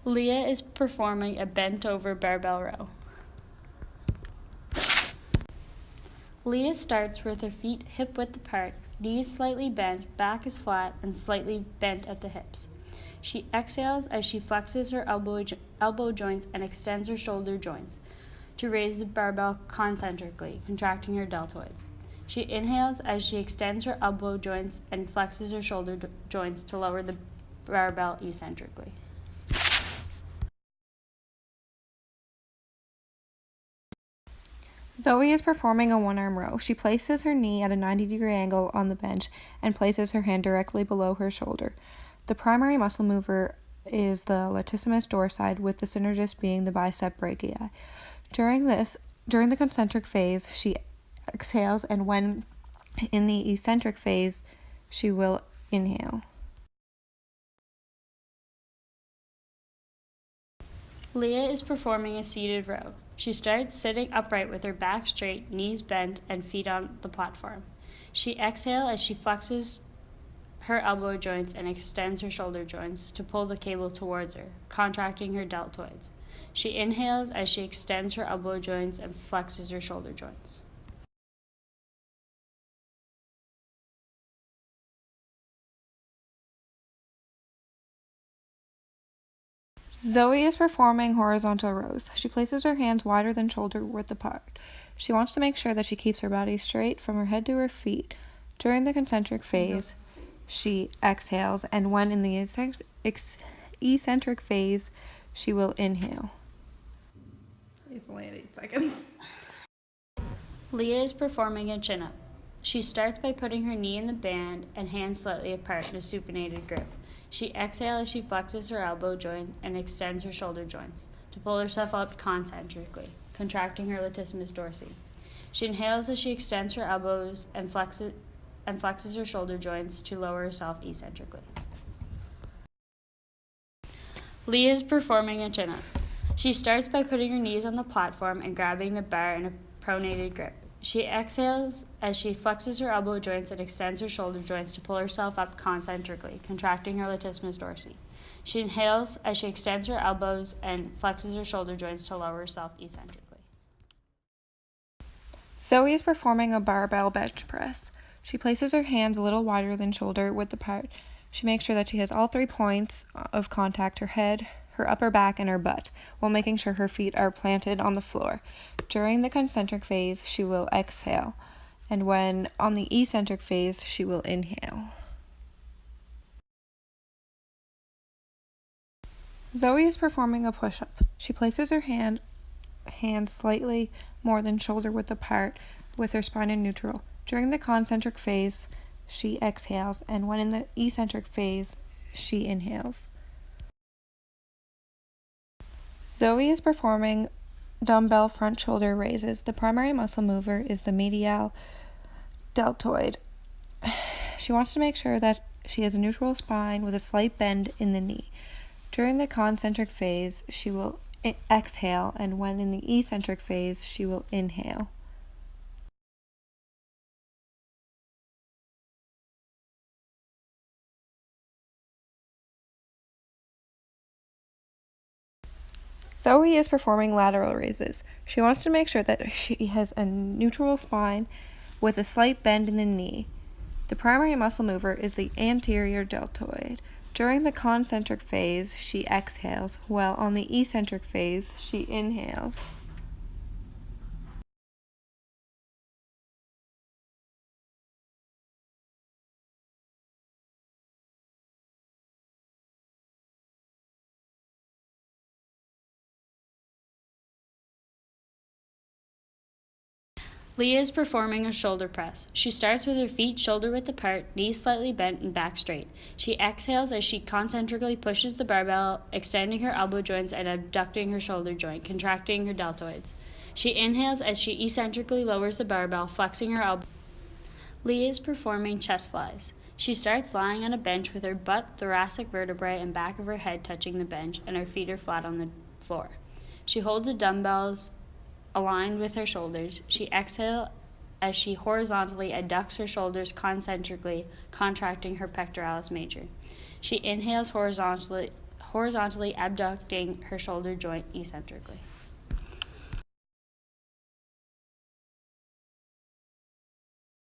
Leah is performing a bent-over barbell row. Leah starts with her feet hip-width apart, knees slightly bent, back is flat, and slightly bent at the hips. She exhales as she flexes her elbow joints and extends her shoulder joints to raise the barbell concentrically, contracting her deltoids. She inhales as she extends her elbow joints and flexes her shoulder joints to lower the barbell eccentrically. Zoe is performing a one-arm row. She places her knee at a 90-degree angle on the bench and places her hand directly below her shoulder. The primary muscle mover is the latissimus dorsi, with the synergist being the bicep brachii. During the concentric phase, she exhales, and when in the eccentric phase, she will inhale. Leah is performing a seated row. She starts sitting upright with her back straight, knees bent, and feet on the platform. She exhales as she flexes her elbow joints and extends her shoulder joints to pull the cable towards her, contracting her deltoids. She inhales as she extends her elbow joints and flexes her shoulder joints. Zoe is performing horizontal rows. She places her hands wider than shoulder width apart. She wants to make sure that she keeps her body straight from her head to her feet. During the concentric phase, she exhales, and when in the eccentric phase, she will inhale. It's only at 8 seconds. Leah is performing a chin-up. She starts by putting her knee in the band and hands slightly apart in a supinated grip. She exhales as she flexes her elbow joint and extends her shoulder joints to pull herself up concentrically, contracting her latissimus dorsi. She inhales as she extends her elbows and flexes her shoulder joints to lower herself eccentrically. Leah is performing a chin-up. She starts by putting her knees on the platform and grabbing the bar in a pronated grip. She exhales as she flexes her elbow joints and extends her shoulder joints to pull herself up concentrically, contracting her latissimus dorsi. She inhales as she extends her elbows and flexes her shoulder joints to lower herself eccentrically. Zoe is performing a barbell bench press. She places her hands a little wider than shoulder width apart. She makes sure that she has all 3 points of contact, her head, her upper back, and her butt, while making sure her feet are planted on the floor. During the concentric phase, she will exhale, and when on the eccentric phase, she will inhale. Zoe is performing a push-up. She places her hands slightly more than shoulder width apart with her spine in neutral. During the concentric phase, she exhales, and when in the eccentric phase, she inhales. Zoe is performing dumbbell front shoulder raises. The primary muscle mover is the medial deltoid. She wants to make sure that she has a neutral spine with a slight bend in the knee. During the concentric phase, she will exhale, and when in the eccentric phase, she will inhale. Zoe is performing lateral raises. She wants to make sure that she has a neutral spine with a slight bend in the knee. The primary muscle mover is the anterior deltoid. During the concentric phase, she exhales, while on the eccentric phase, she inhales. Leah is performing a shoulder press. She starts with her feet shoulder width apart, knees slightly bent, and back straight. She exhales as she concentrically pushes the barbell, extending her elbow joints and abducting her shoulder joint, contracting her deltoids. She inhales as she eccentrically lowers the barbell, flexing her elbow. Leah is performing chest flies. She starts lying on a bench with her butt, thoracic vertebrae, and back of her head touching the bench, and her feet are flat on the floor. She holds the dumbbells aligned with her shoulders. She exhales as she horizontally adducts her shoulders concentrically, contracting her pectoralis major. She inhales horizontally horizontally abducting her shoulder joint eccentrically.